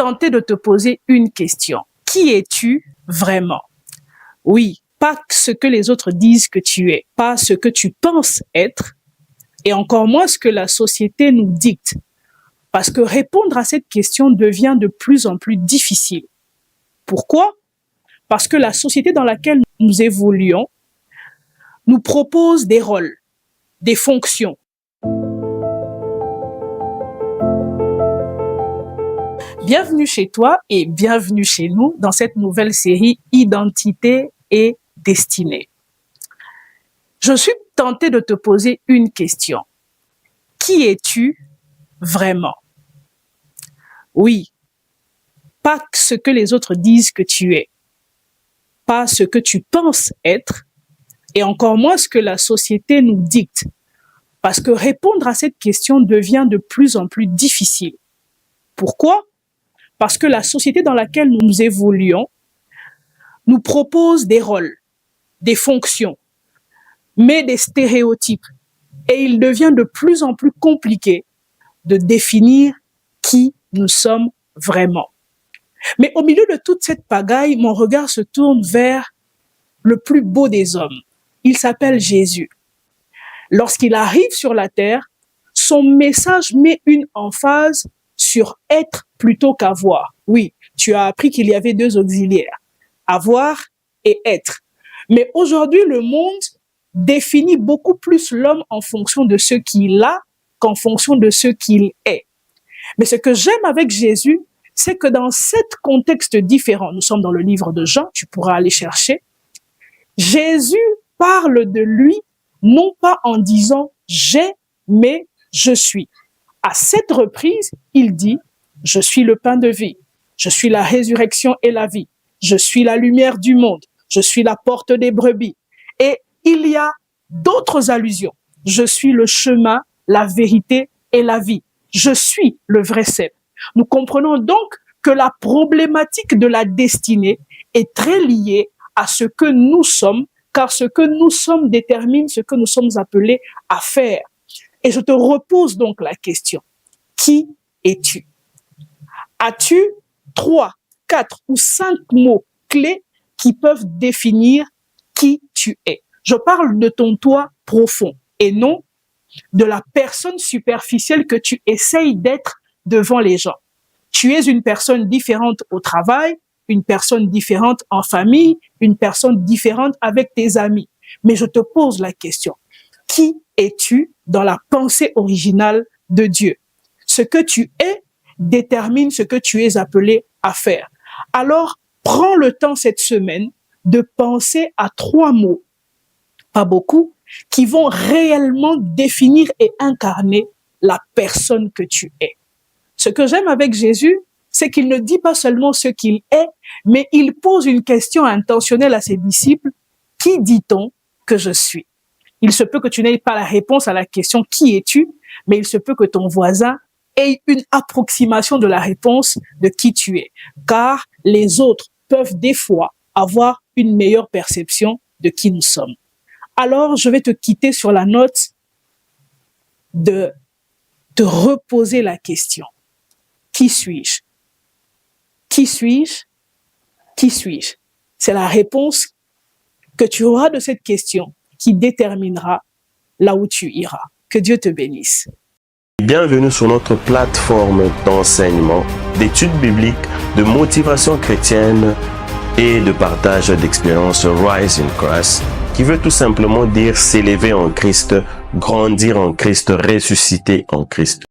tenté de te poser une question. Qui es-tu vraiment? Oui, pas ce que les autres disent que tu es, pas ce que tu penses être, et encore moins ce que la société nous dicte. Parce que répondre à cette question devient de plus en plus difficile. Pourquoi? Parce que la société dans laquelle nous évoluons nous propose des rôles, des fonctions. Bienvenue chez toi et bienvenue chez nous dans cette nouvelle série Identité et Destinée. Je suis tentée de te poser une question. Qui es-tu vraiment? Oui, pas ce que les autres disent que tu es, pas ce que tu penses être, et encore moins ce que la société nous dicte. Parce que répondre à cette question devient de plus en plus difficile. Pourquoi? Parce que la société dans laquelle nous évoluons nous propose des rôles, des fonctions, mais des stéréotypes. Et il devient de plus en plus compliqué de définir qui nous sommes vraiment. Mais au milieu de toute cette pagaille, mon regard se tourne vers le plus beau des hommes. Il s'appelle Jésus. Lorsqu'il arrive sur la terre, son message met une emphase sur être plutôt qu'avoir. Oui, tu as appris qu'il y avait deux auxiliaires, avoir et être. Mais aujourd'hui, le monde définit beaucoup plus l'homme en fonction de ce qu'il a qu'en fonction de ce qu'il est. Mais ce que j'aime avec Jésus, c'est que dans cet contexte différent, nous sommes dans le livre de Jean, tu pourras aller chercher, Jésus parle de lui, non pas en disant « j'ai », mais « je suis ». À cette reprise, il dit « je suis le pain de vie, je suis la résurrection et la vie, je suis la lumière du monde, je suis la porte des brebis ». Et il y a d'autres allusions. « Je suis le chemin, la vérité et la vie. Je suis le vrai cep ». Nous comprenons donc que la problématique de la destinée est très liée à ce que nous sommes, car ce que nous sommes détermine ce que nous sommes appelés à faire. Et je te repose donc la question. Qui es-tu? As-tu 3, 4 ou 5 mots clés qui peuvent définir qui tu es? Je parle de ton toi profond et non de la personne superficielle que tu essayes d'être devant les gens. Tu es une personne différente au travail, une personne différente en famille, une personne différente avec tes amis. Mais je te pose la question. Qui es-tu dans la pensée originale de Dieu? Ce que tu es détermine ce que tu es appelé à faire. Alors, prends le temps cette semaine de penser à 3 mots, pas beaucoup, qui vont réellement définir et incarner la personne que tu es. Ce que j'aime avec Jésus, c'est qu'il ne dit pas seulement ce qu'il est, mais il pose une question intentionnelle à ses disciples. Qui dit-on que je suis? Il se peut que tu n'aies pas la réponse à la question « Qui es-tu ?» mais il se peut que ton voisin ait une approximation de la réponse de qui tu es. Car les autres peuvent des fois avoir une meilleure perception de qui nous sommes. Alors, je vais te quitter sur la note de te reposer la question. Qui suis-je? Qui suis-je? Qui suis-je? C'est la réponse que tu auras de cette question qui déterminera là où tu iras. Que Dieu te bénisse. Bienvenue sur notre plateforme d'enseignement, d'études bibliques, de motivation chrétienne et de partage d'expériences Rise in Christ, qui veut tout simplement dire s'élever en Christ, grandir en Christ, ressusciter en Christ.